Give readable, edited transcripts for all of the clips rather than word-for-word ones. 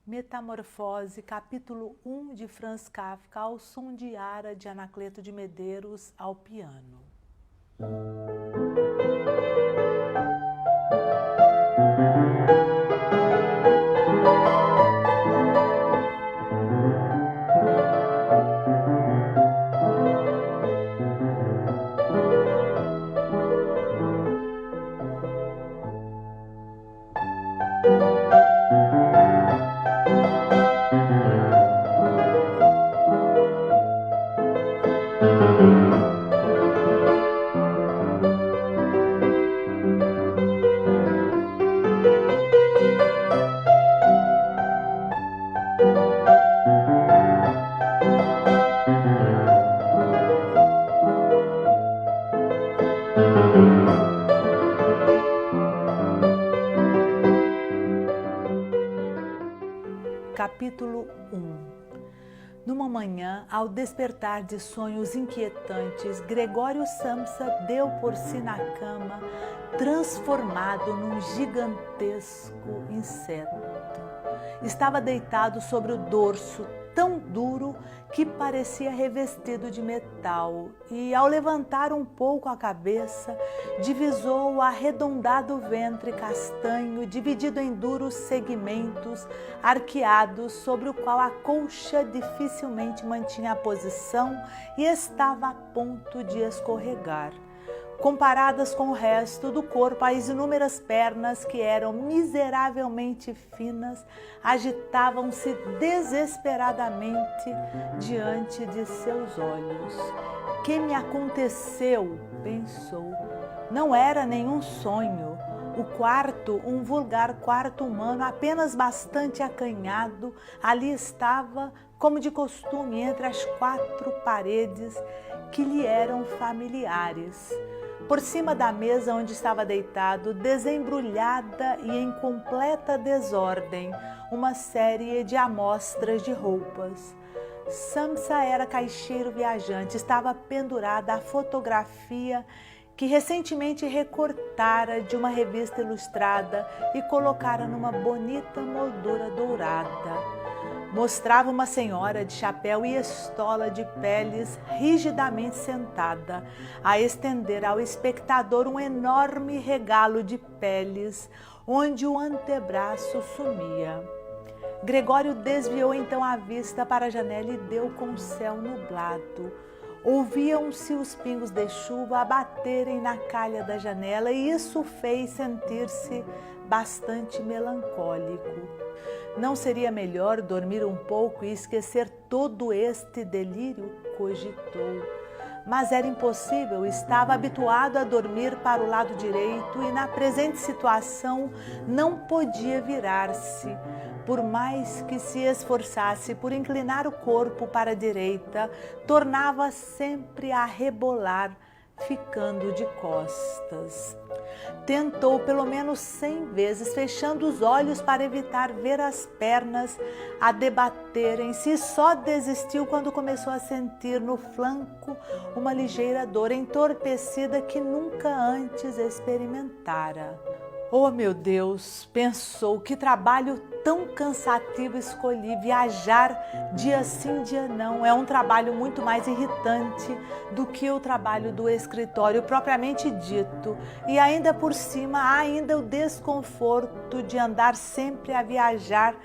Metamorfose, capítulo 1 de Franz Kafka, ao som de Ara de Anacleto de Medeiros ao piano. Capítulo 1. Numa manhã, ao despertar de sonhos inquietantes, Gregório Samsa deu por si na cama, transformado num gigantesco inseto. Estava deitado sobre o dorso, tão duro que parecia revestido de metal, e ao levantar um pouco a cabeça, divisou o arredondado ventre castanho, dividido em duros segmentos arqueados, sobre o qual a colcha dificilmente mantinha a posição e estava a ponto de escorregar. Comparadas com o resto do corpo, as inúmeras pernas, que eram miseravelmente finas, agitavam-se desesperadamente diante de seus olhos. Que me aconteceu? Pensou. Não era nenhum sonho. O quarto, um vulgar quarto humano, apenas bastante acanhado, ali estava, como de costume, entre as quatro paredes que lhe eram familiares. Por cima da mesa onde estava deitado, desembrulhada e em completa desordem, uma série de amostras de roupas. Samsa era caixeiro viajante, estava pendurada a fotografia que recentemente recortara de uma revista ilustrada e colocara numa bonita moldura dourada. Mostrava uma senhora de chapéu e estola de peles rigidamente sentada, a estender ao espectador um enorme regalo de peles, onde o antebraço sumia. Gregório desviou então a vista para a janela e deu com o céu nublado. Ouviam-se os pingos de chuva a baterem na calha da janela e isso o fez sentir-se bastante melancólico. Não seria melhor dormir um pouco e esquecer todo este delírio? Cogitou. Mas era impossível, estava habituado a dormir para o lado direito e na presente situação não podia virar-se. Por mais que se esforçasse por inclinar o corpo para a direita, tornava sempre a rebolar, ficando de costas. Tentou pelo menos 100 vezes, fechando os olhos para evitar ver as pernas a debaterem-se, e só desistiu quando começou a sentir no flanco uma ligeira dor entorpecida que nunca antes experimentara. Oh, meu Deus, pensou, que trabalho tão cansativo escolhi. Viajar dia sim, dia não, é um trabalho muito mais irritante do que o trabalho do escritório propriamente dito. E ainda por cima, há ainda o desconforto de andar sempre a viajar,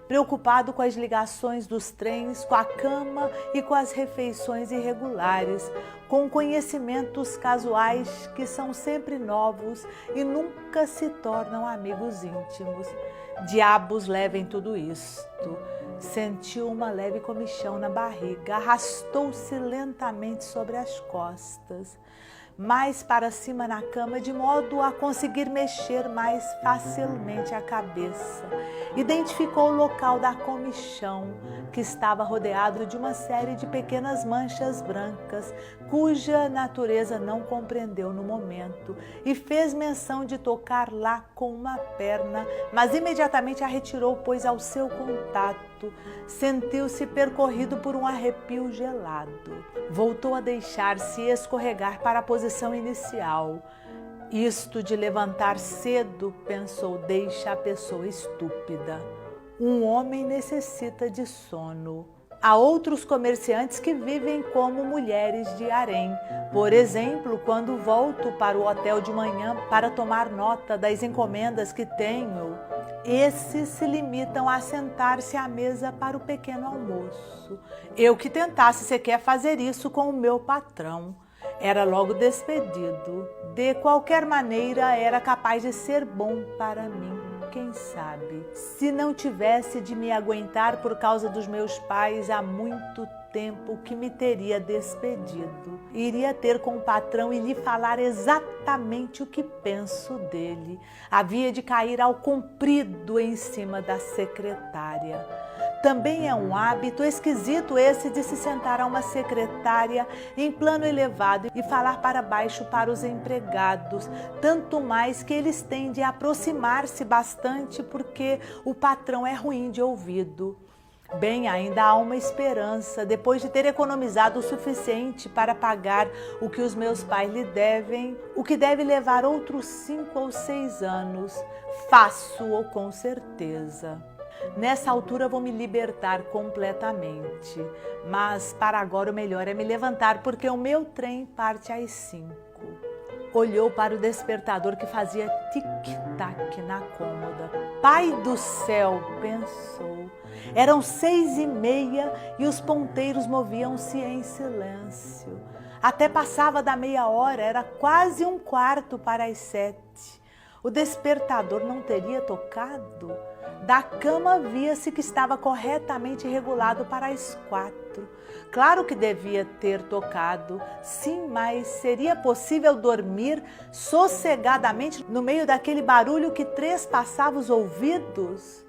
preocupado com as ligações dos trens, com a cama e com as refeições irregulares, com conhecimentos casuais que são sempre novos e nunca se tornam amigos íntimos. Diabos levem tudo isto. Sentiu uma leve comichão na barriga, arrastou-se lentamente sobre as costas, mais para cima na cama, de modo a conseguir mexer mais facilmente a cabeça. Identificou o local da comichão, que estava rodeado de uma série de pequenas manchas brancas, cuja natureza não compreendeu no momento, e fez menção de tocar lá com uma perna, mas imediatamente a retirou, pois ao seu contato sentiu-se percorrido por um arrepio gelado. Voltou a deixar-se escorregar para a posição inicial. Isto de levantar cedo, pensou, deixa a pessoa estúpida. Um homem necessita de sono. Há outros comerciantes que vivem como mulheres de harém. Por exemplo, quando volto para o hotel de manhã para tomar nota das encomendas que tenho, esses se limitam a sentar-se à mesa para o pequeno almoço. Eu que tentasse sequer fazer isso com o meu patrão, era logo despedido. De qualquer maneira, era capaz de ser bom para mim. Quem sabe, se não tivesse de me aguentar por causa dos meus pais há muito tempo que me teria despedido. Iria ter com o patrão e lhe falar exatamente o que penso dele. Havia de cair ao comprido em cima da secretária. Também é um hábito esquisito esse de se sentar a uma secretária em plano elevado e falar para baixo para os empregados, tanto mais que eles tendem a aproximar-se bastante porque o patrão é ruim de ouvido. Bem, ainda há uma esperança, depois de ter economizado o suficiente para pagar o que os meus pais lhe devem, o que deve levar outros 5 ou 6 anos. Faço-o com certeza. Nessa altura vou me libertar completamente, mas para agora o melhor é me levantar porque o meu trem parte às 5. Olhou para o despertador que fazia tic-tac na cômoda. Pai do céu, pensou. Eram 6h30 e os ponteiros moviam-se em silêncio. Até passava da meia hora, era quase 1/4 para as 7. O despertador não teria tocado? Da cama via-se que estava corretamente regulado para as 4. Claro que devia ter tocado, sim, mas seria possível dormir sossegadamente no meio daquele barulho que trespassava os ouvidos?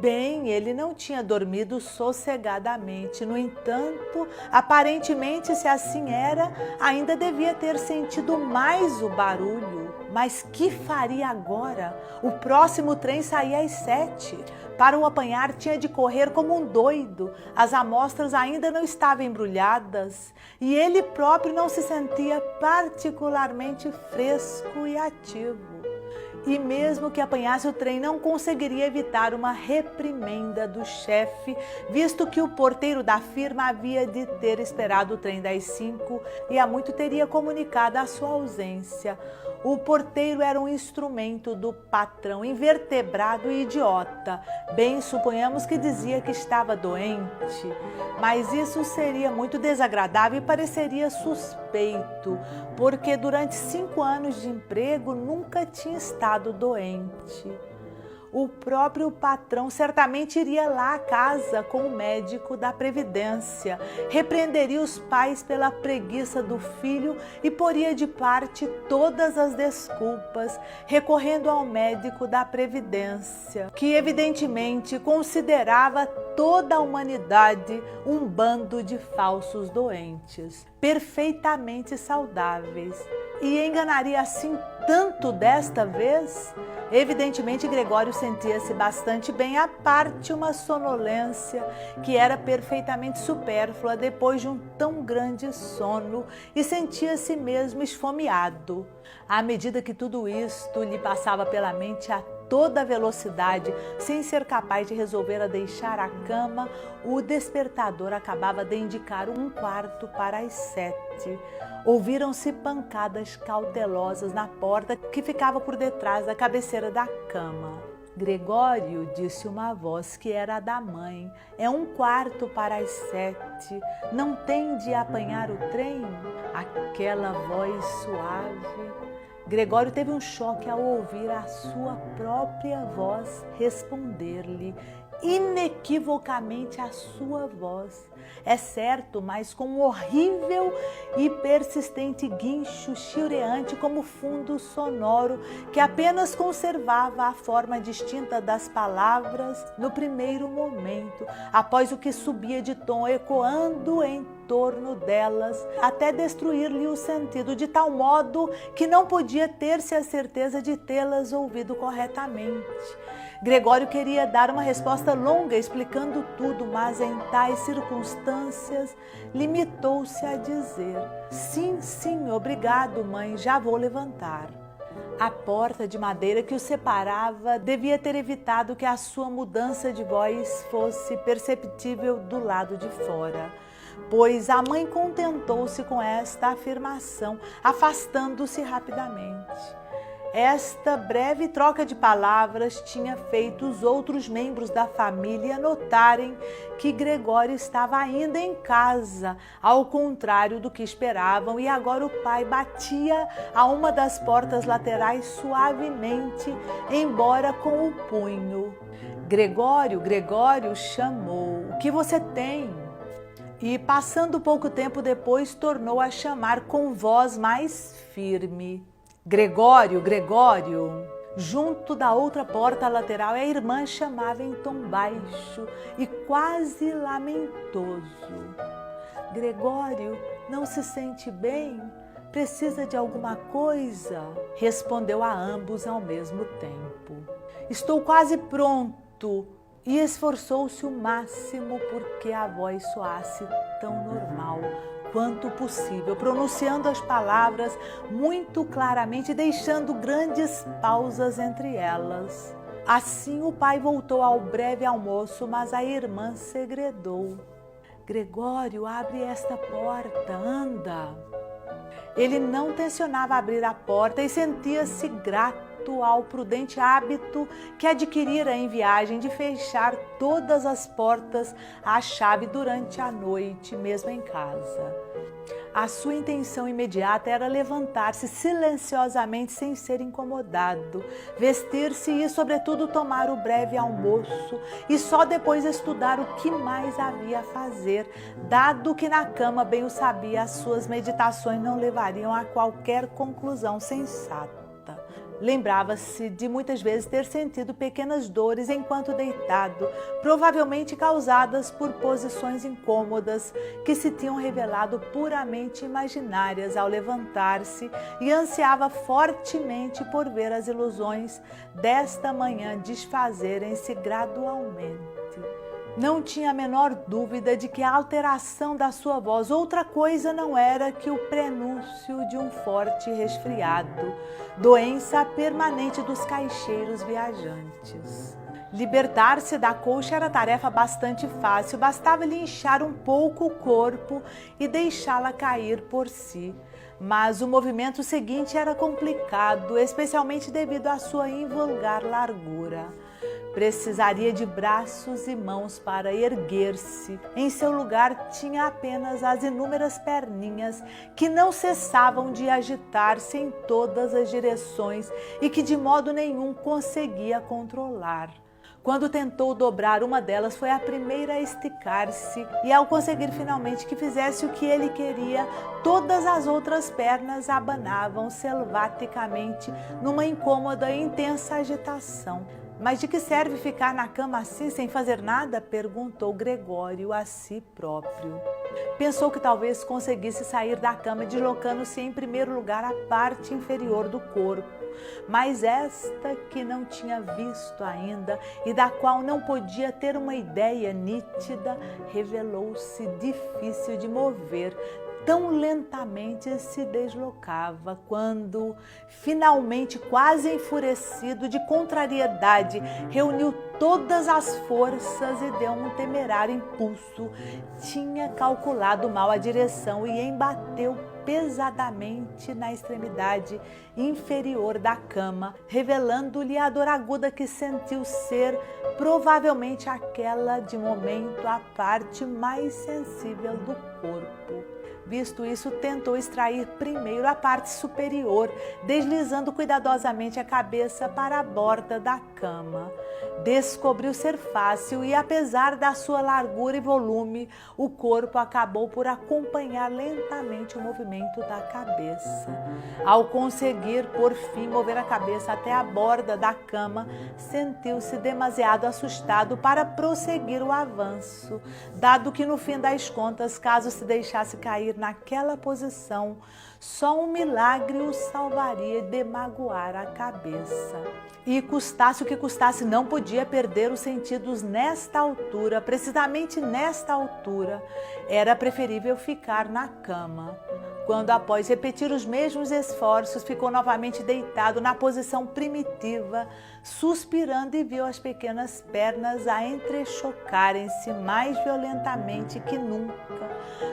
Bem, ele não tinha dormido sossegadamente. No entanto, aparentemente, se assim era, ainda devia ter sentido mais o barulho. Mas que faria agora? O próximo trem saía às 7. Para o apanhar, tinha de correr como um doido. As amostras ainda não estavam embrulhadas e ele próprio não se sentia particularmente fresco e ativo. E mesmo que apanhasse o trem, não conseguiria evitar uma reprimenda do chefe, visto que o porteiro da firma havia de ter esperado o trem das 5 e há muito teria comunicado a sua ausência. O porteiro era um instrumento do patrão, invertebrado e idiota. Bem, suponhamos que dizia que estava doente, mas isso seria muito desagradável e pareceria suspeito, porque durante 5 anos de emprego nunca tinha estado doente. O próprio patrão certamente iria lá à casa com o médico da Previdência, repreenderia os pais pela preguiça do filho e poria de parte todas as desculpas, recorrendo ao médico da Previdência, que evidentemente considerava toda a humanidade um bando de falsos doentes, perfeitamente saudáveis. E enganaria assim tanto desta vez? Evidentemente, Gregório sentia-se bastante bem, à parte uma sonolência que era perfeitamente supérflua depois de um tão grande sono e sentia-se mesmo esfomeado. À medida que tudo isto lhe passava pela mente a toda velocidade, sem ser capaz de resolver a deixar a cama, o despertador acabava de indicar 1/4 para as 7. Ouviram-se pancadas cautelosas na porta que ficava por detrás da cabeceira da cama. Gregório, disse uma voz que era a da mãe, é 1/4 para as 7. Não tem de apanhar o trem? Aquela voz suave. Gregório teve um choque ao ouvir a sua própria voz responder-lhe, inequivocamente a sua voz. É certo, mas com um horrível e persistente guincho chilreante como fundo sonoro que apenas conservava a forma distinta das palavras no primeiro momento, após o que subia de tom ecoando em torno delas, até destruir-lhe o sentido, de tal modo que não podia ter-se a certeza de tê-las ouvido corretamente. Gregório queria dar uma resposta longa, explicando tudo, mas em tais circunstâncias limitou-se a dizer: sim, sim, obrigado, mãe, já vou levantar. A porta de madeira que o separava devia ter evitado que a sua mudança de voz fosse perceptível do lado de fora, pois a mãe contentou-se com esta afirmação, afastando-se rapidamente. Esta breve troca de palavras tinha feito os outros membros da família notarem que Gregório estava ainda em casa, ao contrário do que esperavam, e agora o pai batia a uma das portas laterais suavemente, embora com o punho. Gregório, Gregório, chamou. O que você tem? E, passando pouco tempo depois, tornou a chamar com voz mais firme. Gregório, Gregório! Junto da outra porta lateral, a irmã chamava em tom baixo e quase lamentoso. Gregório, não se sente bem? Precisa de alguma coisa? Respondeu a ambos ao mesmo tempo. Estou quase pronto. E esforçou-se o máximo porque a voz soasse tão normal quanto possível, pronunciando as palavras muito claramente e deixando grandes pausas entre elas. Assim o pai voltou ao breve almoço, mas a irmã segredou. Gregório, abre esta porta, anda. Ele não tencionava abrir a porta e sentia-se grato ao prudente hábito que adquirira em viagem de fechar todas as portas à chave durante a noite, mesmo em casa. A sua intenção imediata era levantar-se silenciosamente sem ser incomodado, vestir-se e, sobretudo, tomar o breve almoço e só depois estudar o que mais havia a fazer, dado que na cama, bem o sabia, as suas meditações não levariam a qualquer conclusão sensata. Lembrava-se de muitas vezes ter sentido pequenas dores enquanto deitado, provavelmente causadas por posições incômodas que se tinham revelado puramente imaginárias ao levantar-se, e ansiava fortemente por ver as ilusões desta manhã desfazerem-se gradualmente. Não tinha a menor dúvida de que a alteração da sua voz outra coisa não era que o prenúncio de um forte resfriado, doença permanente dos caixeiros viajantes. Libertar-se da colcha era tarefa bastante fácil, bastava-lhe inchar um pouco o corpo e deixá-la cair por si. Mas o movimento seguinte era complicado, especialmente devido à sua invulgar largura. Precisaria de braços e mãos para erguer-se. Em seu lugar tinha apenas as inúmeras perninhas que não cessavam de agitar-se em todas as direções e que de modo nenhum conseguia controlar. Quando tentou dobrar uma delas, foi a primeira a esticar-se e, ao conseguir finalmente que fizesse o que ele queria, todas as outras pernas abanavam selvaticamente numa incômoda e intensa agitação. Mas de que serve ficar na cama assim, sem fazer nada? Perguntou Gregório a si próprio. Pensou que talvez conseguisse sair da cama, deslocando-se em primeiro lugar a parte inferior do corpo, mas esta que não tinha visto ainda e da qual não podia ter uma ideia nítida, revelou-se difícil de mover. Tão lentamente se deslocava, quando, finalmente, quase enfurecido de contrariedade, reuniu todas as forças e deu um temerário impulso. Tinha calculado mal a direção e embateu pesadamente na extremidade inferior da cama, revelando-lhe a dor aguda que sentiu ser provavelmente aquela, de momento, a parte mais sensível do corpo. Visto isso, tentou extrair primeiro a parte superior, deslizando cuidadosamente a cabeça para a borda da cama. Descobriu ser fácil e, apesar da sua largura e volume, o corpo acabou por acompanhar lentamente o movimento da cabeça. Ao conseguir, por fim, mover a cabeça até a borda da cama, sentiu-se demasiado assustado para prosseguir o avanço, dado que, no fim das contas, caso se deixasse cair naquela posição, só um milagre o salvaria de magoar a cabeça. E custasse o que custasse, não podia perder os sentidos nesta altura, precisamente nesta altura. Era preferível ficar na cama. quando, após repetir os mesmos esforços, ficou novamente deitado na posição primitiva, suspirando, e viu as pequenas pernas a entrechocarem-se mais violentamente que nunca,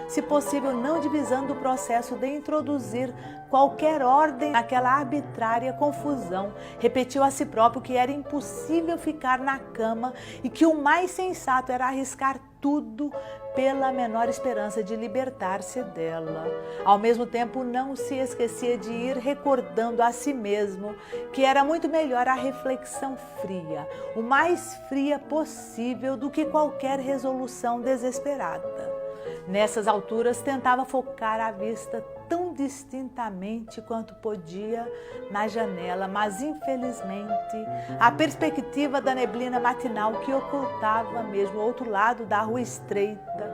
se possível não divisando o processo de introduzir qualquer ordem naquela arbitrária confusão. Repetiu a si próprio que era impossível ficar na cama e que o mais sensato era arriscar tudo pela menor esperança de libertar-se dela. Ao mesmo tempo, não se esquecia de ir recordando a si mesmo que era muito melhor a reflexão fria, o mais fria possível, do que qualquer resolução desesperada. Nessas alturas, tentava focar a vista tão distintamente quanto podia na janela, mas infelizmente a perspectiva da neblina matinal que ocultava mesmo o outro lado da rua estreita,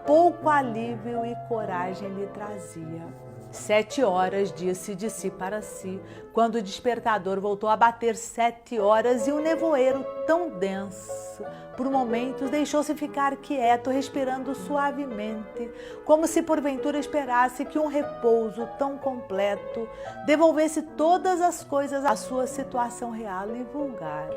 pouco alívio e coragem lhe trazia. 7 horas, disse de si para si, quando o despertador voltou a bater 7 horas e o nevoeiro tão denso, por momentos, deixou-se ficar quieto, respirando suavemente, como se porventura esperasse que um repouso tão completo devolvesse todas as coisas à sua situação real e vulgar.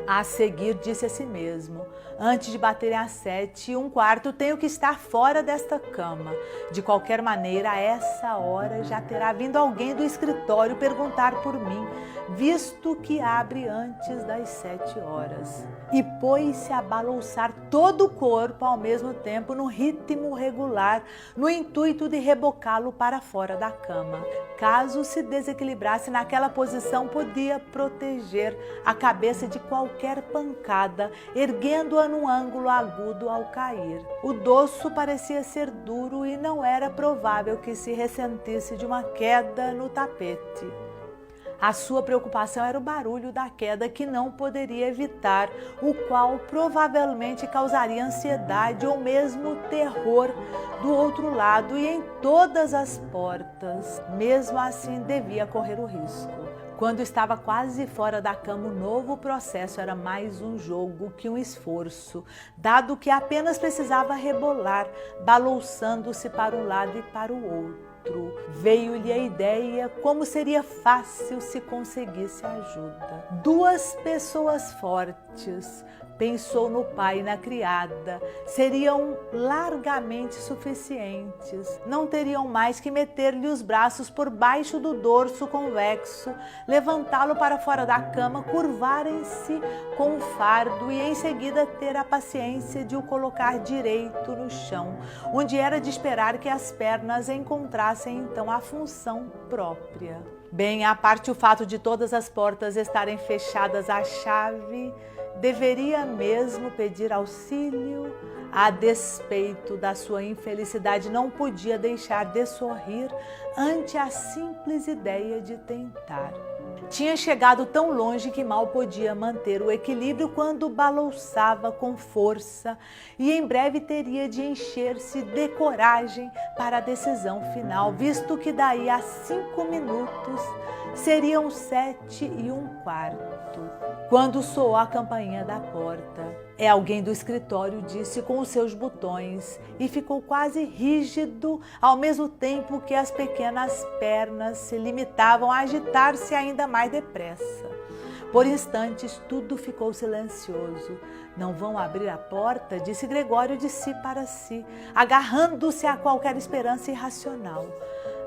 A seguir, disse a si mesmo: antes de baterem às 7h15, tenho que estar fora desta cama. De qualquer maneira, a essa hora já terá vindo alguém do escritório perguntar por mim, visto que abre antes das 7 horas. E pôs-se a balouçar todo o corpo ao mesmo tempo, no ritmo regular, no intuito de rebocá-lo para fora da cama. Caso se desequilibrasse naquela posição, podia proteger a cabeça de qualquer pancada, erguendo-a num ângulo agudo ao cair. O dorso parecia ser duro e não era provável que se ressentisse de uma queda no tapete. A sua preocupação era o barulho da queda, que não poderia evitar, o qual provavelmente causaria ansiedade ou mesmo terror do outro lado e em todas as portas. Mesmo assim, devia correr o risco. Quando estava quase fora da cama, o novo processo era mais um jogo que um esforço, dado que apenas precisava rebolar, balouçando-se para um lado e para o outro. Veio-lhe a ideia como seria fácil se conseguisse ajuda. 2 pessoas fortes, pensou no pai e na criada, seriam largamente suficientes. Não teriam mais que meter-lhe os braços por baixo do dorso convexo, levantá-lo para fora da cama, curvarem-se com o fardo e em seguida ter a paciência de o colocar direito no chão, onde era de esperar que as pernas encontrassem então a função própria. Bem, à parte o fato de todas as portas estarem fechadas à chave, deveria mesmo pedir auxílio. A despeito da sua infelicidade, não podia deixar de sorrir ante a simples ideia de tentar. Tinha chegado tão longe que mal podia manter o equilíbrio quando balouçava com força e em breve teria de encher-se de coragem para a decisão final, visto que daí a 5 minutos seriam 7h15, quando soou a campainha da porta. É alguém do escritório, disse com os seus botões, e ficou quase rígido, ao mesmo tempo que as pequenas pernas se limitavam a agitar-se ainda mais depressa. Por instantes, tudo ficou silencioso. Não vão abrir a porta, disse Gregório de si para si, agarrando-se a qualquer esperança irracional.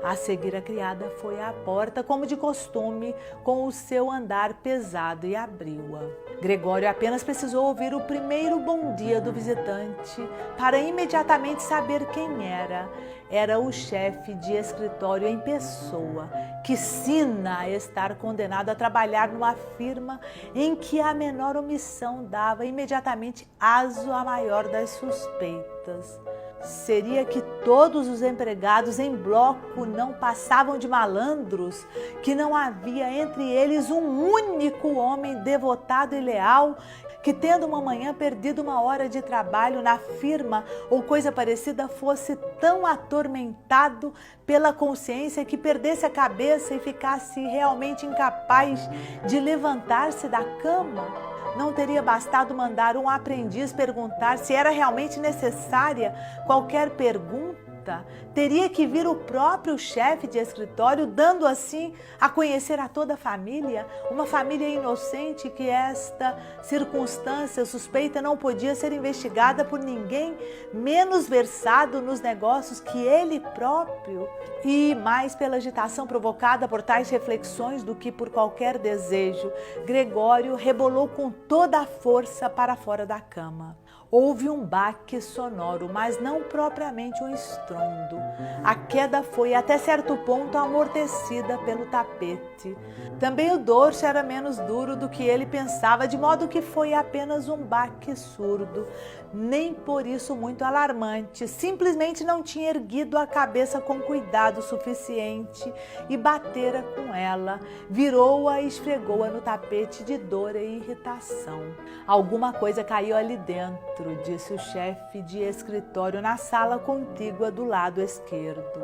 A seguir, a criada foi à porta, como de costume, com o seu andar pesado, e abriu-a. Gregório apenas precisou ouvir o primeiro bom dia do visitante para imediatamente saber quem era. Era o chefe de escritório em pessoa, que sina a estar condenado a trabalhar numa firma em que a menor omissão dava imediatamente aso à maior das suspeitas. Seria que todos os empregados em bloco não passavam de malandros, que não havia entre eles um único homem devotado e leal, que tendo uma manhã perdido 1 hora de trabalho na firma ou coisa parecida, fosse tão atormentado pela consciência que perdesse a cabeça e ficasse realmente incapaz de levantar-se da cama? Não teria bastado mandar um aprendiz perguntar se era realmente necessária qualquer pergunta? conta. Teria que vir o próprio chefe de escritório, dando assim a conhecer a toda a família, uma família inocente, que esta circunstância suspeita não podia ser investigada por ninguém menos versado nos negócios que ele próprio, e mais pela agitação provocada por tais reflexões do que por qualquer desejo, Gregório rebolou com toda a força para fora da cama. Houve um baque sonoro, mas não propriamente um estrondo. A queda foi até certo ponto amortecida pelo tapete. Também o dorso era menos duro do que ele pensava, de modo que foi apenas um baque surdo, nem por isso muito alarmante. Simplesmente não tinha erguido a cabeça com cuidado suficiente e batera com ela. Virou-a e esfregou-a no tapete de dor e irritação. Alguma coisa caiu ali dentro, disse o chefe de escritório na sala contígua do lado esquerdo.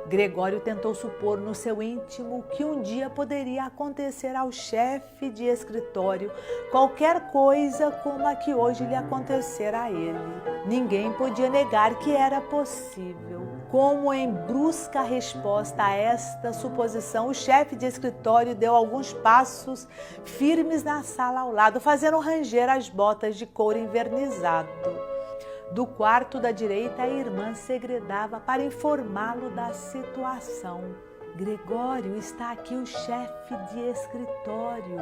Gregório tentou supor no seu íntimo que um dia poderia acontecer ao chefe de escritório qualquer coisa como a que hoje lhe acontecera a ele. Ninguém podia negar que era possível. Como em brusca resposta a esta suposição, o chefe de escritório deu alguns passos firmes na sala ao lado, fazendo ranger as botas de couro envernizado. Do quarto da direita, a irmã segredava para informá-lo da situação. Gregório, está aqui o chefe de escritório.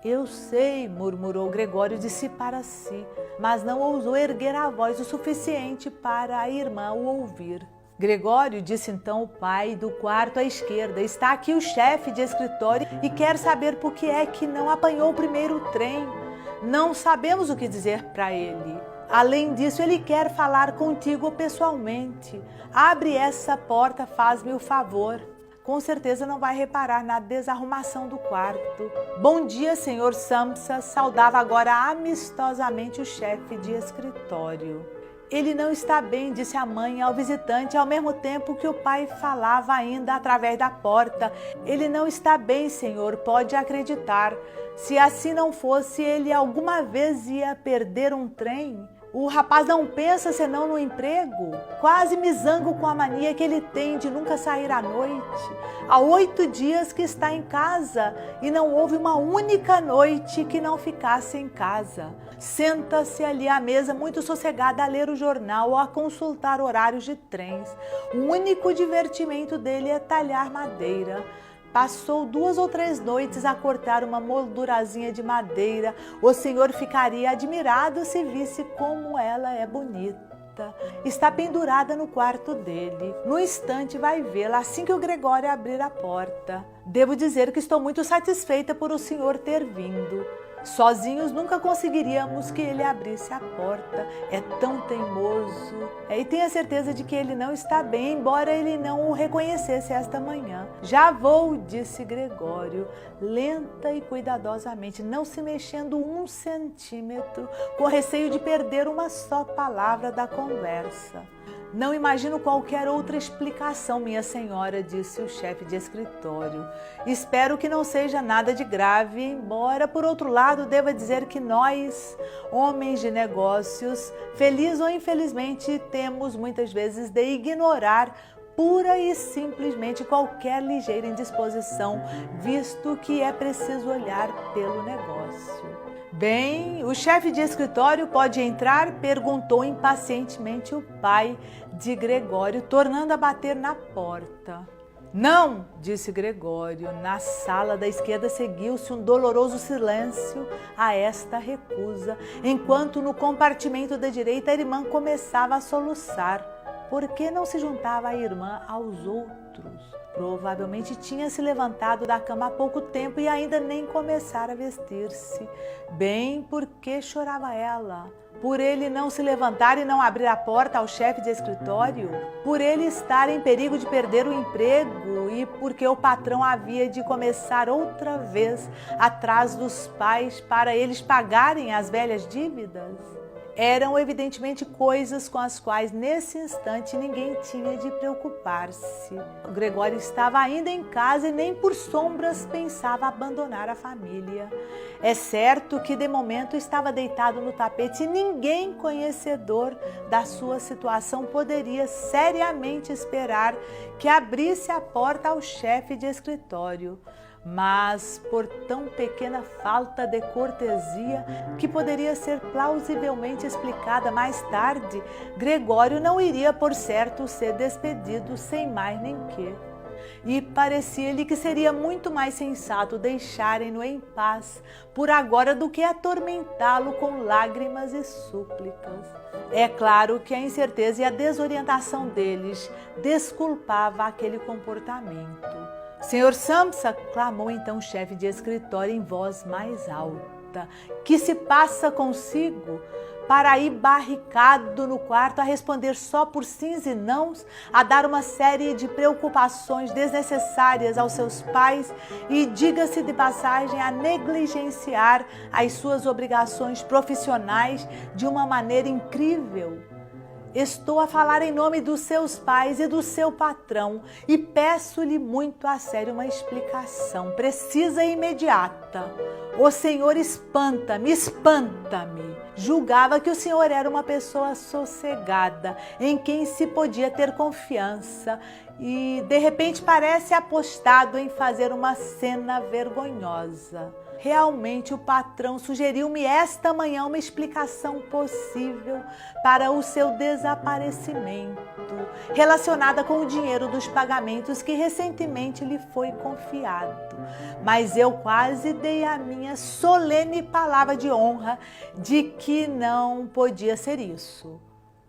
Eu sei, murmurou Gregório de si para si, mas não ousou erguer a voz o suficiente para a irmã o ouvir. Gregório, disse então o pai do quarto à esquerda, está aqui o chefe de escritório e quer saber por que é que não apanhou o primeiro trem. Não sabemos o que dizer para ele. Além disso, ele quer falar contigo pessoalmente. Abre essa porta, faz-me o favor. Com certeza não vai reparar na desarrumação do quarto. Bom dia, senhor Sampsa, saudava agora amistosamente o chefe de escritório. Ele não está bem, disse a mãe ao visitante, ao mesmo tempo que o pai falava ainda através da porta. Ele não está bem, senhor, pode acreditar. Se assim não fosse, ele alguma vez ia perder um trem. O rapaz não pensa senão no emprego. Quase me zango com a mania que ele tem de nunca sair à noite. Há 8 dias que está em casa e não houve uma única noite que não ficasse em casa. Senta-se ali à mesa muito sossegada a ler o jornal ou a consultar horários de trens. O único divertimento dele é talhar madeira. Passou 2 ou 3 noites a cortar uma moldurazinha de madeira. O senhor ficaria admirado se visse como ela é bonita. Está pendurada no quarto dele. No instante vai vê-la assim que o Gregório abrir a porta. Devo dizer que estou muito satisfeita por o senhor ter vindo. Sozinhos nunca conseguiríamos que ele abrisse a porta. É tão teimoso. E tenha certeza de que ele não está bem, embora ele não o reconhecesse esta manhã. Já vou, disse Gregório, lenta e cuidadosamente, não se mexendo 1 centímetro, com receio de perder uma só palavra da conversa. Não imagino qualquer outra explicação, minha senhora, disse o chefe de escritório. Espero que não seja nada de grave, embora, por outro lado, deva dizer que nós, homens de negócios, feliz ou infelizmente, temos muitas vezes de ignorar pura e simplesmente qualquer ligeira indisposição, visto que é preciso olhar pelo negócio. Bem, o chefe de escritório pode entrar? Perguntou impacientemente o pai de Gregório, tornando a bater na porta. Não, disse Gregório. Na sala da esquerda seguiu-se um doloroso silêncio a esta recusa, enquanto no compartimento da direita a irmã começava a soluçar. Por que não se juntava a irmã aos outros? Provavelmente tinha se levantado da cama há pouco tempo e ainda nem começara a vestir-se. Bem, por que chorava ela? Por ele não se levantar e não abrir a porta ao chefe de escritório? Por ele estar em perigo de perder o emprego e porque o patrão havia de começar outra vez atrás dos pais para eles pagarem as velhas dívidas? Eram evidentemente coisas com as quais nesse instante ninguém tinha de preocupar-se. O Gregório estava ainda em casa e nem por sombras pensava abandonar a família. É certo que de momento estava deitado no tapete e ninguém conhecedor da sua situação poderia seriamente esperar que abrisse a porta ao chefe de escritório. Mas por tão pequena falta de cortesia, que poderia ser plausivelmente explicada mais tarde, Gregório não iria por certo ser despedido sem mais nem quê. E parecia-lhe que seria muito mais sensato deixarem-no em paz por agora do que atormentá-lo com lágrimas e súplicas. É claro que a incerteza e a desorientação deles desculpava aquele comportamento. Senhor Samsa, clamou então o chefe de escritório em voz mais alta, que se passa consigo? Para ir barricado no quarto a responder só por sims e nãos, a dar uma série de preocupações desnecessárias aos seus pais e, diga-se de passagem, a negligenciar as suas obrigações profissionais de uma maneira incrível. Estou a falar em nome dos seus pais e do seu patrão e peço-lhe muito a sério uma explicação precisa e imediata. O senhor espanta-me, espanta-me. Julgava que o senhor era uma pessoa sossegada, em quem se podia ter confiança e, de repente, parece apostado em fazer uma cena vergonhosa. Realmente o patrão sugeriu-me esta manhã uma explicação possível para o seu desaparecimento, relacionada com o dinheiro dos pagamentos que recentemente lhe foi confiado. Mas eu quase dei a minha solene palavra de honra de que não podia ser isso.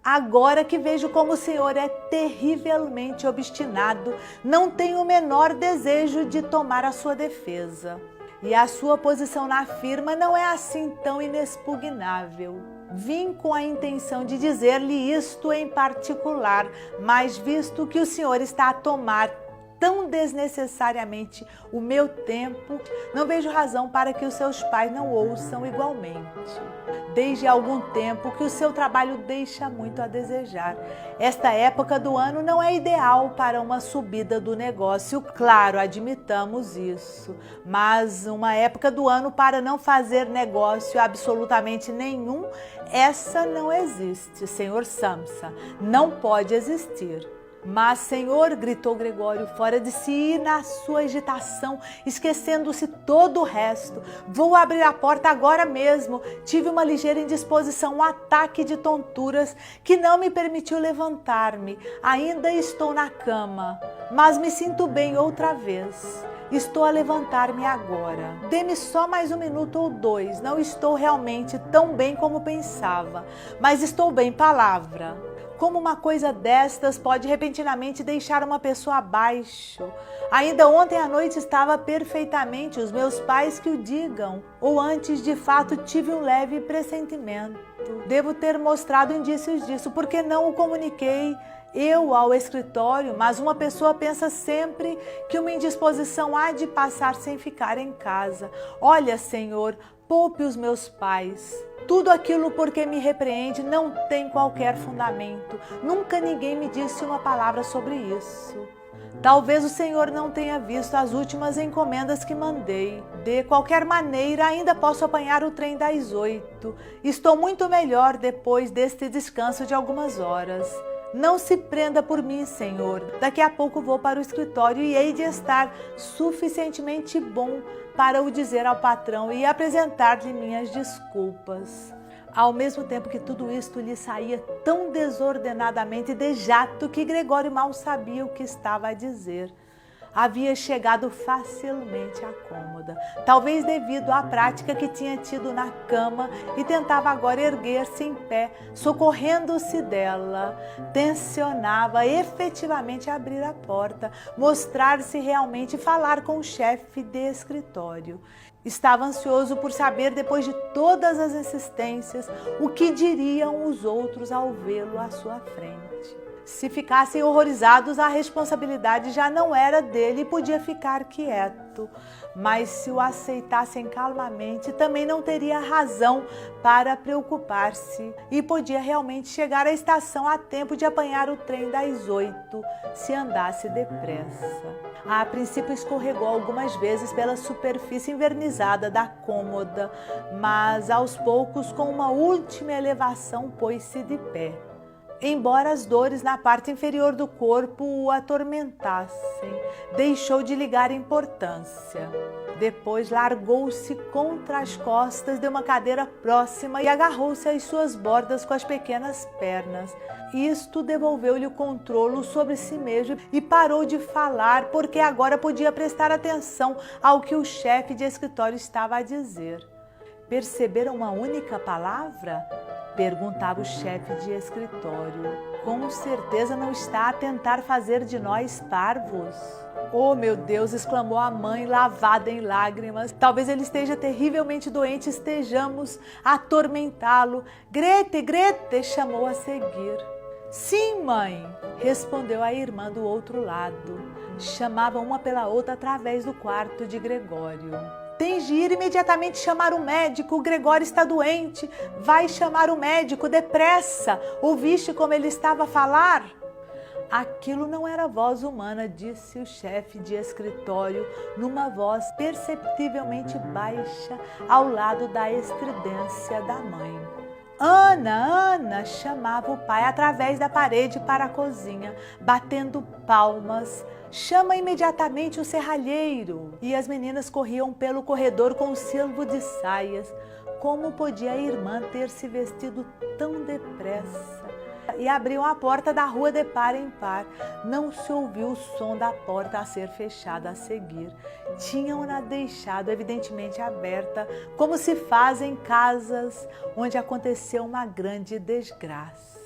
Agora que vejo como o senhor é terrivelmente obstinado, não tenho o menor desejo de tomar a sua defesa. E a sua posição na firma não é assim tão inexpugnável. Vim com a intenção de dizer-lhe isto em particular, mas visto que o senhor está a tomar tão desnecessariamente o meu tempo, não vejo razão para que os seus pais não ouçam igualmente. Desde algum tempo que o seu trabalho deixa muito a desejar. Esta época do ano não é ideal para uma subida do negócio, claro, admitamos isso. Mas uma época do ano para não fazer negócio absolutamente nenhum, essa não existe, senhor Samsa. Não pode existir. Mas, senhor, gritou Gregório fora de si e na sua agitação, esquecendo-se todo o resto. Vou abrir a porta agora mesmo. Tive uma ligeira indisposição, um ataque de tonturas que não me permitiu levantar-me. Ainda estou na cama, mas me sinto bem outra vez. Estou a levantar-me agora. Dê-me só mais 1 minuto ou 2. Não estou realmente tão bem como pensava, mas estou bem, palavra. Como uma coisa destas pode repentinamente deixar uma pessoa abaixo? Ainda ontem à noite estava perfeitamente, os meus pais que o digam. Ou antes, de fato, tive um leve pressentimento. Devo ter mostrado indícios disso, porque não o comuniquei eu ao escritório, mas uma pessoa pensa sempre que uma indisposição há de passar sem ficar em casa. Olha, senhor, poupe os meus pais. Tudo aquilo por que me repreende não tem qualquer fundamento. Nunca ninguém me disse uma palavra sobre isso. Talvez o senhor não tenha visto as últimas encomendas que mandei. De qualquer maneira, ainda posso apanhar o trem das 8. Estou muito melhor depois deste descanso de algumas horas. Não se prenda por mim, senhor. Daqui a pouco vou para o escritório e hei de estar suficientemente bom para o dizer ao patrão e apresentar-lhe minhas desculpas. Ao mesmo tempo que tudo isto lhe saía tão desordenadamente de jato que Gregório mal sabia o que estava a dizer. Havia chegado facilmente à cômoda, talvez devido à prática que tinha tido na cama, e tentava agora erguer-se em pé, socorrendo-se dela. Tencionava efetivamente abrir a porta, mostrar-se realmente e falar com o chefe de escritório. Estava ansioso por saber, depois de todas as insistências, o que diriam os outros ao vê-lo à sua frente. Se ficassem horrorizados, a responsabilidade já não era dele e podia ficar quieto. Mas se o aceitassem calmamente, também não teria razão para preocupar-se e podia realmente chegar à estação a tempo de apanhar o trem das 8, se andasse depressa. A princípio escorregou algumas vezes pela superfície envernizada da cômoda, mas aos poucos, com uma última elevação, pôs-se de pé. Embora as dores na parte inferior do corpo o atormentassem, deixou de ligar importância. Depois largou-se contra as costas de uma cadeira próxima e agarrou-se às suas bordas com as pequenas pernas. Isto devolveu-lhe o controle sobre si mesmo e parou de falar, porque agora podia prestar atenção ao que o chefe de escritório estava a dizer. Perceberam uma única palavra? Perguntava o chefe de escritório. Com certeza não está a tentar fazer de nós parvos? Oh, meu Deus! Exclamou a mãe, lavada em lágrimas. Talvez ele esteja terrivelmente doente e estejamos a atormentá-lo. Grete, Grete! Chamou a seguir. Sim, mãe! Respondeu a irmã do outro lado. Chamavam uma pela outra através do quarto de Gregório. Tens de ir imediatamente chamar o médico, o Gregório está doente. Vai chamar o médico, depressa. Ouviste como ele estava a falar? Aquilo não era voz humana, disse o chefe de escritório, numa voz perceptivelmente baixa, ao lado da estridência da mãe. Ana, Ana, chamava o pai através da parede para a cozinha, batendo palmas. Chama imediatamente o serralheiro. E as meninas corriam pelo corredor com um silvo de saias. Como podia a irmã ter se vestido tão depressa? E abriam a porta da rua de par em par. Não se ouviu o som da porta a ser fechada a seguir. Tinham-na deixado evidentemente aberta, como se faz em casas onde aconteceu uma grande desgraça.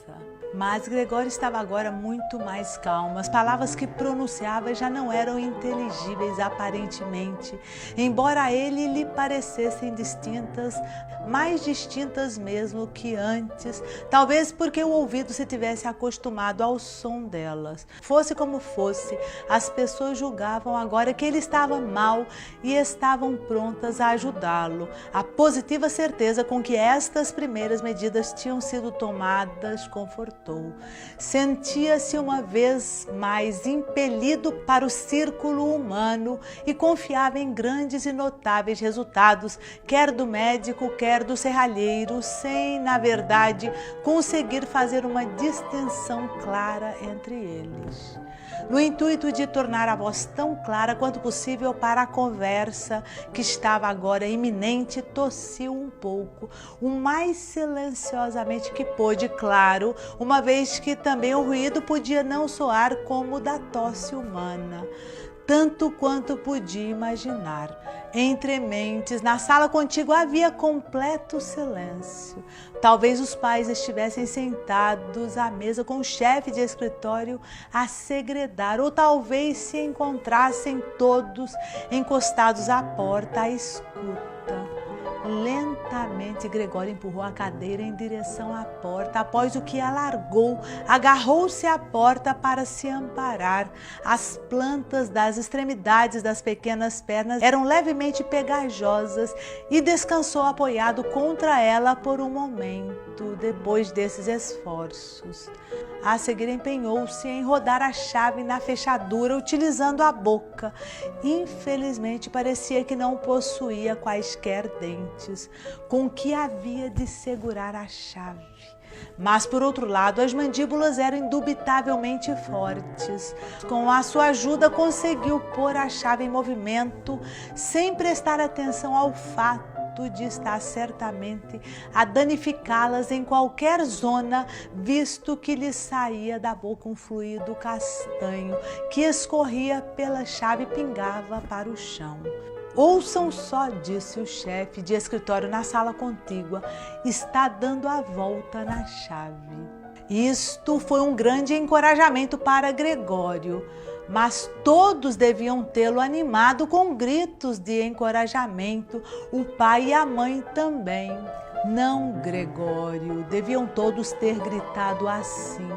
Mas Gregório estava agora muito mais calmo. As palavras que pronunciava já não eram inteligíveis aparentemente, embora a ele lhe parecessem distintas, mais distintas mesmo que antes, talvez porque o ouvido se tivesse acostumado ao som delas. Fosse como fosse, as pessoas julgavam agora que ele estava mal e estavam prontas a ajudá-lo. A positiva certeza com que estas primeiras medidas tinham sido tomadas confortou. Sentia-se uma vez mais impelido para o círculo humano e confiava em grandes e notáveis resultados, quer do médico, quer do serralheiro, sem, na verdade, conseguir fazer uma distinção clara entre eles. No intuito de tornar a voz tão clara quanto possível para a conversa que estava agora iminente, tossiu um pouco, o mais silenciosamente que pôde, claro, uma vez que também o ruído podia não soar como o da tosse humana, tanto quanto podia imaginar. Entre mentes, na sala contígua havia completo silêncio. Talvez os pais estivessem sentados à mesa com o chefe de escritório a segredar, ou talvez se encontrassem todos encostados à porta à escuta. Lentamente, Gregório empurrou a cadeira em direção à porta, após o que a largou, agarrou-se à porta para se amparar. As plantas das extremidades das pequenas pernas eram levemente pegajosas e descansou apoiado contra ela por um momento, depois desses esforços. A seguir empenhou-se em rodar a chave na fechadura, utilizando a boca. Infelizmente, parecia que não possuía quaisquer dentes com que havia de segurar a chave. Mas, por outro lado, as mandíbulas eram indubitavelmente fortes. Com a sua ajuda, conseguiu pôr a chave em movimento, sem prestar atenção ao fato de estar certamente a danificá-las em qualquer zona, visto que lhe saía da boca um fluido castanho que escorria pela chave e pingava para o chão. Ouçam só, disse o chefe de escritório na sala contígua, está dando a volta na chave. Isto foi um grande encorajamento para Gregório, mas todos deviam tê-lo animado com gritos de encorajamento, o pai e a mãe também. Não, Gregório, deviam todos ter gritado assim.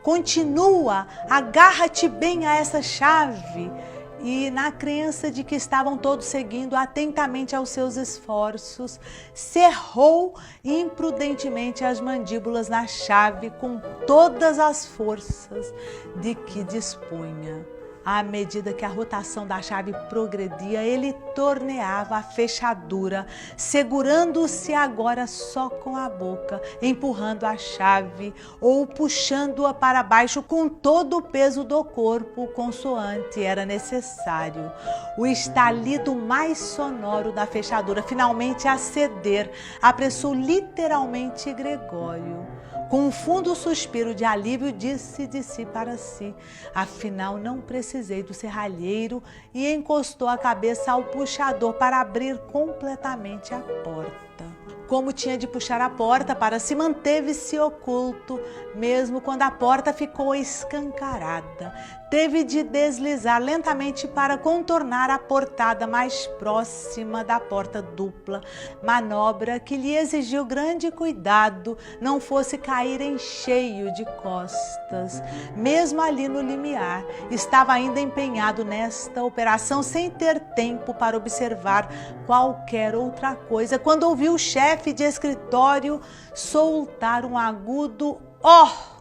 continua, agarra-te bem a essa chave. E na crença de que estavam todos seguindo atentamente aos seus esforços, cerrou imprudentemente as mandíbulas na chave com todas as forças de que dispunha. À medida que a rotação da chave progredia, ele torneava a fechadura, segurando-se agora só com a boca, empurrando a chave ou puxando-a para baixo com todo o peso do corpo, consoante era necessário. O estalido mais sonoro da fechadura, finalmente a ceder, apressou literalmente Gregório. Com um fundo suspiro de alívio, disse de si para si: afinal, não precisei do serralheiro, e encostou a cabeça ao puxador para abrir completamente a porta. Como tinha de puxar a porta para si, manteve-se oculto, mesmo quando a porta ficou escancarada. Teve de deslizar lentamente para contornar a portada mais próxima da porta dupla, manobra que lhe exigiu grande cuidado, não fosse cair em cheio de costas. Mesmo ali no limiar, estava ainda empenhado nesta operação sem ter tempo para observar qualquer outra coisa, quando ouviu o chefe de escritório soltar um agudo "oh!",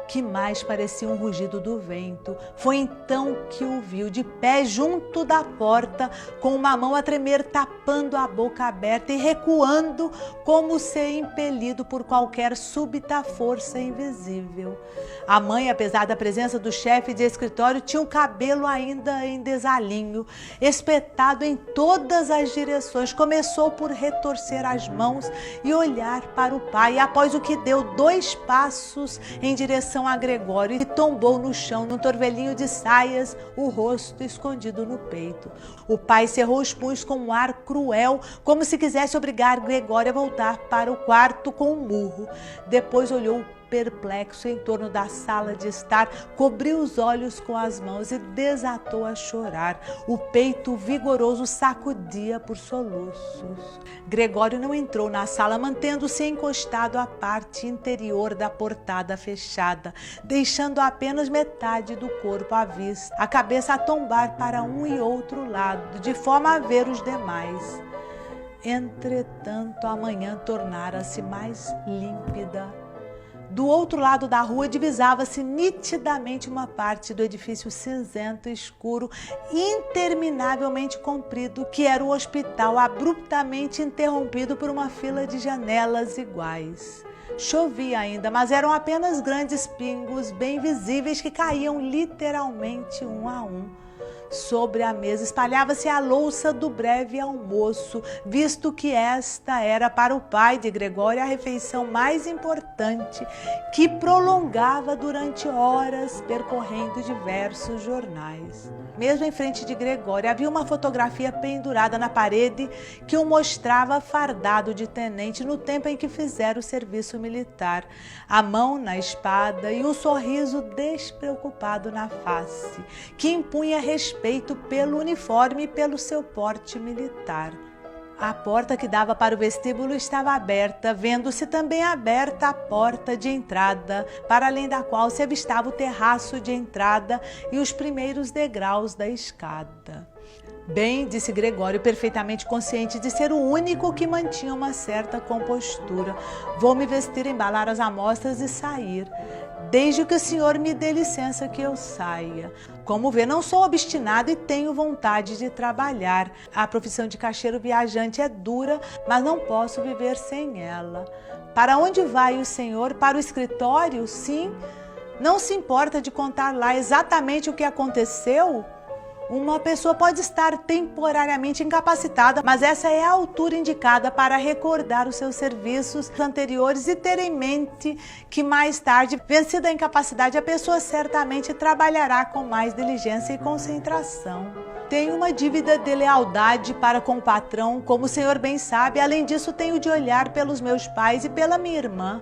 que mais parecia um rugido do vento. Foi então que o viu de pé junto da porta, com uma mão a tremer, tapando a boca aberta e recuando, como se impelido por qualquer súbita força invisível. A mãe, apesar da presença do chefe de escritório, tinha o cabelo ainda em desalinho, espetado em todas as direções. Começou por retorcer as mãos e olhar para o pai, após o que deu 2 passos em direção a Gregório e tombou no chão, num torvelinho de saias, o rosto escondido no peito. O pai cerrou os punhos com um ar cruel, como se quisesse obrigar Gregório a voltar para o quarto com um murro. Depois olhou perplexo em torno da sala de estar, cobriu os olhos com as mãos e desatou a chorar. O peito vigoroso sacudia por soluços. Gregório não entrou na sala, mantendo-se encostado à parte interior da portada fechada, deixando apenas metade do corpo à vista, a cabeça a tombar para um e outro lado, de forma a ver os demais. Entretanto, a manhã tornara-se mais límpida. Do outro lado da rua divisava-se nitidamente uma parte do edifício cinzento escuro, interminavelmente comprido, que era o hospital, abruptamente interrompido por uma fila de janelas iguais. Chovia ainda, mas eram apenas grandes pingos bem visíveis que caíam literalmente um a um. Sobre a mesa espalhava-se a louça do breve almoço, visto que esta era para o pai de Gregório a refeição mais importante, que prolongava durante horas, percorrendo diversos jornais. Mesmo em frente de Gregório havia uma fotografia pendurada na parede que o mostrava fardado de tenente no tempo em que fizera o serviço militar, a mão na espada e um sorriso despreocupado na face, que impunha respeito pelo uniforme e pelo seu porte militar. A porta que dava para o vestíbulo estava aberta, vendo-se também aberta a porta de entrada, para além da qual se avistava o terraço de entrada e os primeiros degraus da escada. Bem, disse Gregório, perfeitamente consciente de ser o único que mantinha uma certa compostura. Vou me vestir, embalar as amostras e sair, desde que o senhor me dê licença que eu saia. Como vê, não sou obstinado e tenho vontade de trabalhar. A profissão de caixeiro viajante é dura, mas não posso viver sem ela. Para onde vai o senhor? Para o escritório? Sim. Não se importa de contar lá exatamente o que aconteceu? Uma pessoa pode estar temporariamente incapacitada, mas essa é a altura indicada para recordar os seus serviços anteriores e ter em mente que mais tarde, vencida a incapacidade, a pessoa certamente trabalhará com mais diligência e concentração. Tenho uma dívida de lealdade para com o patrão, como o senhor bem sabe. Além disso, tenho de olhar pelos meus pais e pela minha irmã.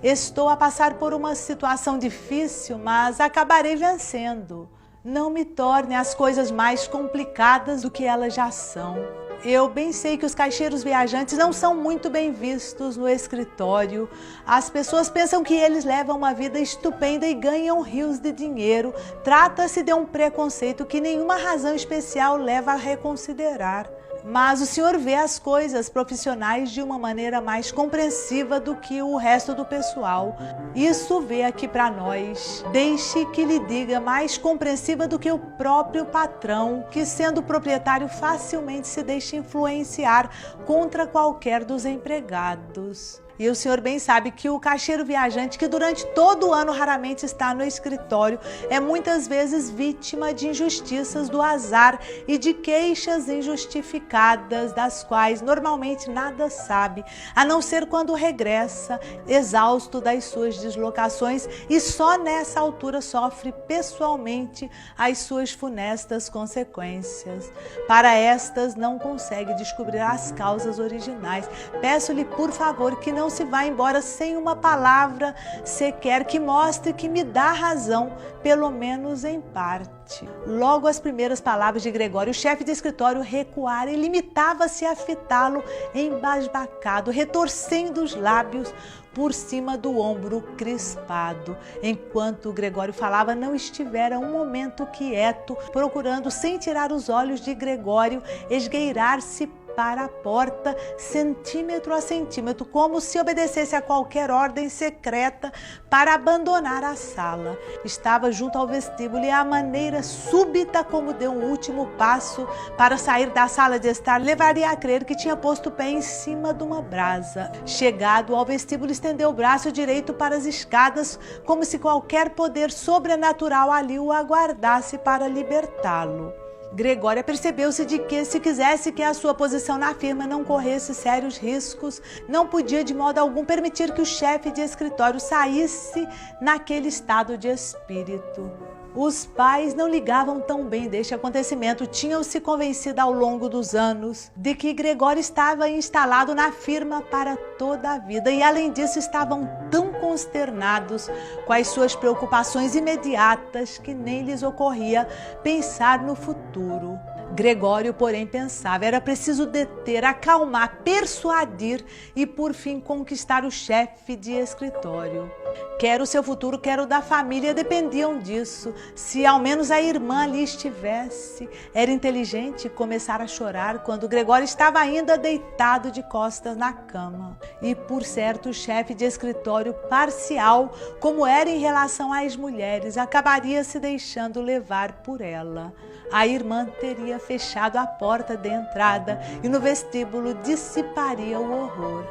Estou a passar por uma situação difícil, mas acabarei vencendo. Não me torne as coisas mais complicadas do que elas já são. eu bem sei que os caixeiros viajantes não são muito bem vistos no escritório. As pessoas pensam que eles levam uma vida estupenda e ganham rios de dinheiro. Trata-se de um preconceito que nenhuma razão especial leva a reconsiderar. Mas o senhor vê as coisas profissionais de uma maneira mais compreensiva do que o resto do pessoal. Isso vê aqui para nós. Deixe que lhe diga, mais compreensiva do que o próprio patrão, que sendo proprietário facilmente se deixa influenciar contra qualquer dos empregados. E o senhor bem sabe que o caixeiro viajante, que durante todo o ano raramente está no escritório, é muitas vezes vítima de injustiças do azar e de queixas injustificadas, das quais normalmente nada sabe, a não ser quando regressa, exausto das suas deslocações, e só nessa altura sofre pessoalmente as suas funestas consequências. Para estas não consegue descobrir as causas originais. Peço-lhe, por favor, que não se vá embora sem uma palavra sequer que mostre que me dá razão, pelo menos em parte. Logo as primeiras palavras de Gregório, o chefe de escritório, recuara e limitava-se a fitá-lo embasbacado, retorcendo os lábios por cima do ombro crispado. Enquanto Gregório falava, não estivera um momento quieto, procurando, sem tirar os olhos de Gregório, esgueirar-se para a porta, centímetro a centímetro, como se obedecesse a qualquer ordem secreta para abandonar a sala. Estava junto ao vestíbulo e a maneira súbita como deu um último passo para sair da sala de estar levaria a crer que tinha posto o pé em cima de uma brasa. Chegado ao vestíbulo, estendeu o braço direito para as escadas, como se qualquer poder sobrenatural ali o aguardasse para libertá-lo. Gregório percebeu-se de que, se quisesse que a sua posição na firma não corresse sérios riscos, não podia de modo algum permitir que o chefe de escritório saísse naquele estado de espírito. Os pais não ligavam tão bem deste acontecimento, tinham-se convencido ao longo dos anos de que Gregório estava instalado na firma para toda a vida e, além disso, estavam tão consternados com as suas preocupações imediatas que nem lhes ocorria pensar no futuro. Gregório, porém, pensava, era preciso deter, acalmar, persuadir e, por fim, conquistar o chefe de escritório. Quer o seu futuro, quer o da família dependiam disso. Se ao menos a irmã ali estivesse. Era inteligente começar a chorar quando Gregório estava ainda deitado de costas na cama. E, por certo, o chefe de escritório, parcial como era em relação às mulheres, acabaria se deixando levar por ela. A irmã teria fechado a porta de entrada e no vestíbulo dissiparia o horror.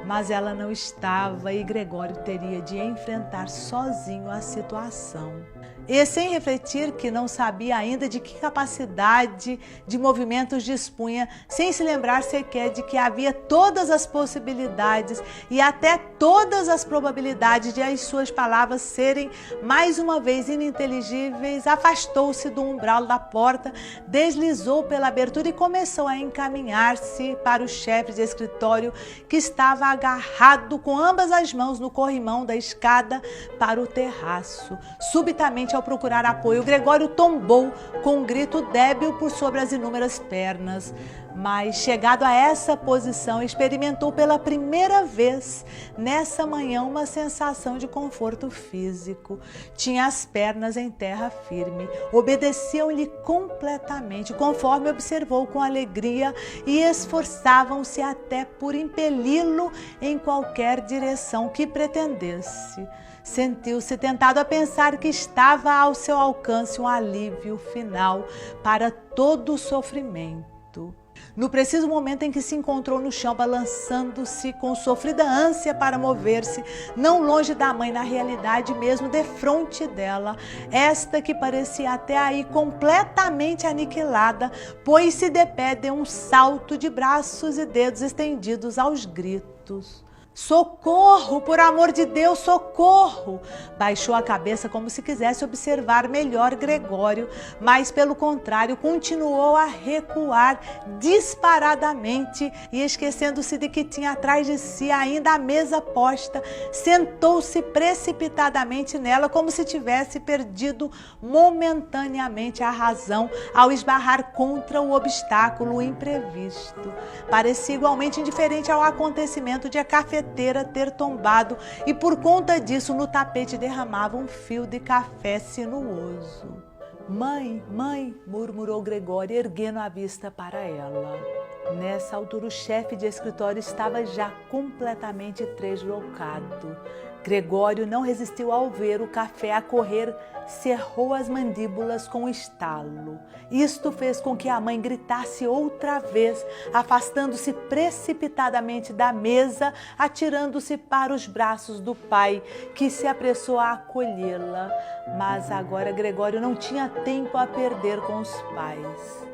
Mas ela não estava e Gregório teria de enfrentar sozinho a situação. E sem refletir que não sabia ainda de que capacidade de movimentos dispunha, sem se lembrar sequer de que havia todas as possibilidades e até todas as probabilidades de as suas palavras serem mais uma vez ininteligíveis, afastou-se do umbral da porta, deslizou pela abertura e começou a encaminhar-se para o chefe de escritório, que estava agarrado com ambas as mãos no corrimão da escada para o terraço. Subitamente, ao procurar apoio, Gregório tombou com um grito débil por sobre as inúmeras pernas. Mas, chegado a essa posição, experimentou pela primeira vez nessa manhã uma sensação de conforto físico. Tinha as pernas em terra firme, obedeciam-lhe completamente, conforme observou com alegria, e esforçavam-se até por impeli-lo em qualquer direção que pretendesse. Sentiu-se tentado a pensar que estava ao seu alcance um alívio final para todo o sofrimento. No preciso momento em que se encontrou no chão, balançando-se com sofrida ânsia para mover-se, não longe da mãe, na realidade mesmo defronte dela, esta que parecia até aí completamente aniquilada, pôs-se de pé de um salto de braços e dedos estendidos aos gritos. Socorro, por amor de Deus, socorro! Baixou a cabeça como se quisesse observar melhor Gregório, mas pelo contrário continuou a recuar disparadamente e, esquecendo-se de que tinha atrás de si ainda a mesa posta, sentou-se precipitadamente nela como se tivesse perdido momentaneamente a razão ao esbarrar contra o obstáculo imprevisto. Parecia igualmente indiferente ao acontecimento de a cafeteira ter tombado e por conta disso no tapete derramava um fio de café sinuoso. Mãe, mãe, murmurou Gregório, erguendo a vista para ela. Nessa altura o chefe de escritório estava já completamente tresloucado. Gregório não resistiu ao ver o café a correr, cerrou as mandíbulas com um estalo. Isto fez com que a mãe gritasse outra vez, afastando-se precipitadamente da mesa, atirando-se para os braços do pai, que se apressou a acolhê-la. Mas agora Gregório não tinha tempo a perder com os pais.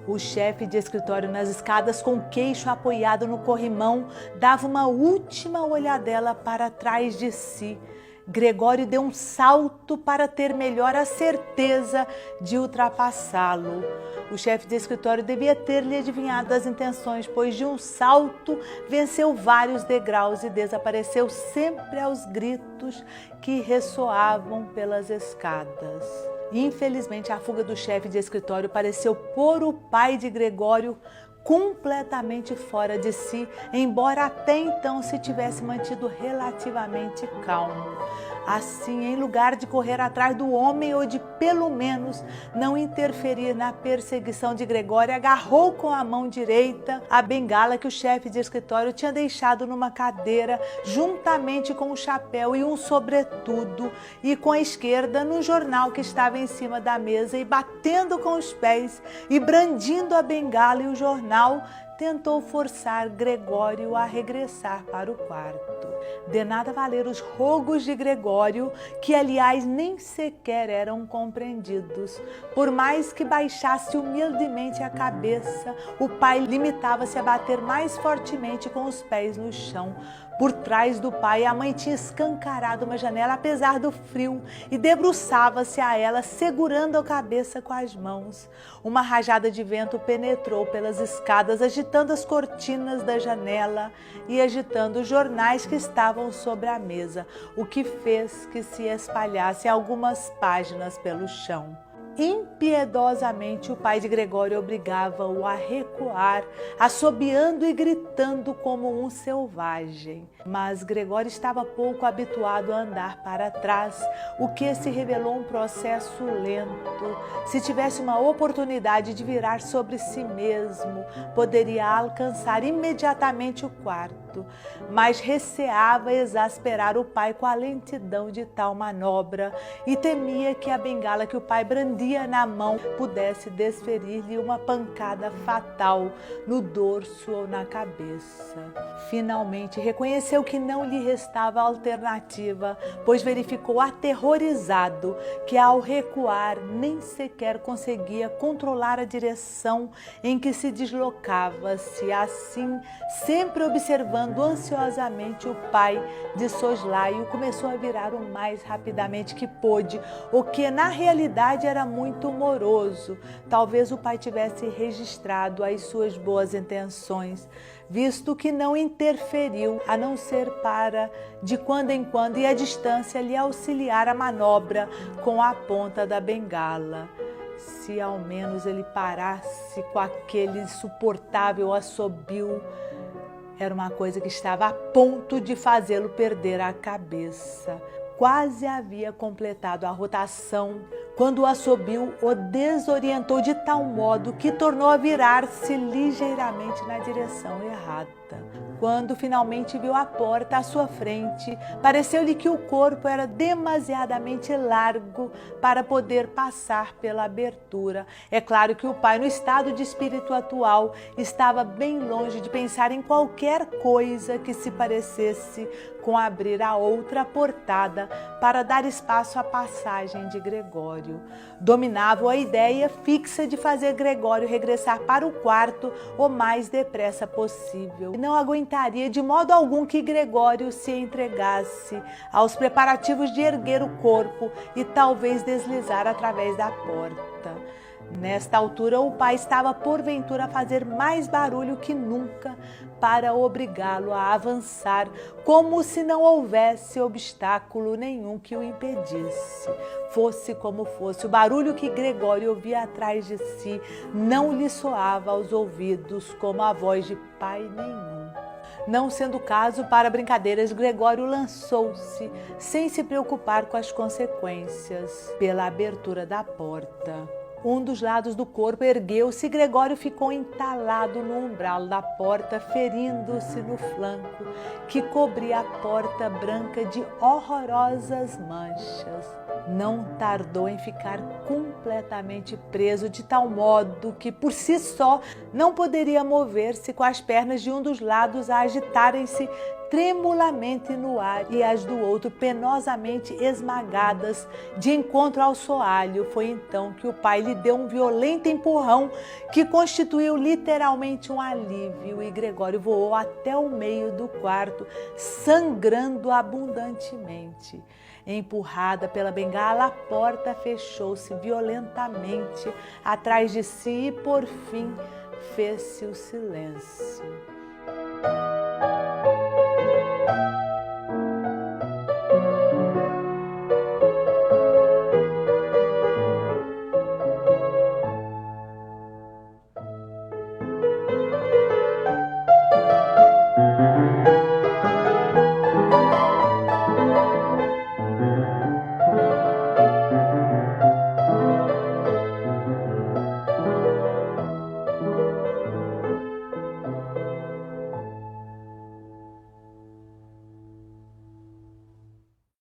O chefe de escritório nas escadas, com o queixo apoiado no corrimão, dava uma última olhadela para trás de si. Gregório deu um salto para ter melhor a certeza de ultrapassá-lo. O chefe de escritório devia ter-lhe adivinhado as intenções, pois de um salto venceu vários degraus e desapareceu sempre aos gritos que ressoavam pelas escadas. Infelizmente, a fuga do chefe de escritório pareceu pôr o pai de Gregório completamente fora de si, embora até então se tivesse mantido relativamente calmo. Assim, em lugar de correr atrás do homem ou de, pelo menos, não interferir na perseguição de Gregório, agarrou com a mão direita a bengala que o chefe de escritório tinha deixado numa cadeira, juntamente com o chapéu e um sobretudo, e com a esquerda no jornal que estava em cima da mesa, e batendo com os pés e brandindo a bengala e o jornal, tentou forçar Gregório a regressar para o quarto. De nada valeram os rogos de Gregório, que aliás nem sequer eram compreendidos. Por mais que baixasse humildemente a cabeça, o pai limitava-se a bater mais fortemente com os pés no chão. Por trás do pai, a mãe tinha escancarado uma janela apesar do frio e debruçava-se a ela, segurando a cabeça com as mãos. Uma rajada de vento penetrou pelas escadas, agitando as cortinas da janela e agitando os jornais que estavam sobre a mesa, o que fez que se espalhassem algumas páginas pelo chão. Impiedosamente, o pai de Gregório obrigava-o a recuar, assobiando e gritando como um selvagem. Mas Gregório estava pouco habituado a andar para trás, o que se revelou um processo lento. Se tivesse uma oportunidade de virar sobre si mesmo, poderia alcançar imediatamente o quarto, mas receava exasperar o pai com a lentidão de tal manobra e temia que a bengala que o pai brandia na mão pudesse desferir-lhe uma pancada fatal no dorso ou na cabeça. Finalmente reconheceu que não lhe restava alternativa, pois verificou aterrorizado que ao recuar nem sequer conseguia controlar a direção em que se deslocava-se. Assim, sempre observando ansiosamente o pai de soslaio, começou a virar o mais rapidamente que pôde, o que na realidade era muito moroso. Talvez o pai tivesse registrado as suas boas intenções, visto que não interferiu, a não ser para, de quando em quando, e à distância, lhe auxiliar a manobra com a ponta da bengala. Se ao menos ele parasse com aquele insuportável assobio, era uma coisa que estava a ponto de fazê-lo perder a cabeça. Quase havia completado a rotação quando o assobio o desorientou de tal modo que tornou a virar-se ligeiramente na direção errada. Quando finalmente viu a porta à sua frente, pareceu-lhe que o corpo era demasiadamente largo para poder passar pela abertura. É claro que o pai, no estado de espírito atual, estava bem longe de pensar em qualquer coisa que se parecesse com abrir a outra portada para dar espaço à passagem de Gregório. Dominavam a ideia fixa de fazer Gregório regressar para o quarto o mais depressa possível. Não aguentaria de modo algum que Gregório se entregasse aos preparativos de erguer o corpo e talvez deslizar através da porta. Nesta altura, o pai estava porventura a fazer mais barulho que nunca para obrigá-lo a avançar, como se não houvesse obstáculo nenhum que o impedisse. Fosse como fosse, o barulho que Gregório ouvia atrás de si não lhe soava aos ouvidos como a voz de pai nenhum. Não sendo o caso para brincadeiras, Gregório lançou-se, sem se preocupar com as consequências, pela abertura da porta. Um dos lados do corpo ergueu-se e Gregório ficou entalado no umbral da porta, ferindo-se no flanco, que cobria a porta branca de horrorosas manchas. Não tardou em ficar completamente preso, de tal modo que, por si só, não poderia mover-se, com as pernas de um dos lados a agitarem-se tremulamente no ar e as do outro penosamente esmagadas de encontro ao soalho. Foi então que o pai lhe deu um violento empurrão que constituiu literalmente um alívio e Gregório voou até o meio do quarto, sangrando abundantemente. Empurrada pela bengala, a porta fechou-se violentamente atrás de si e, por fim, fez-se o silêncio.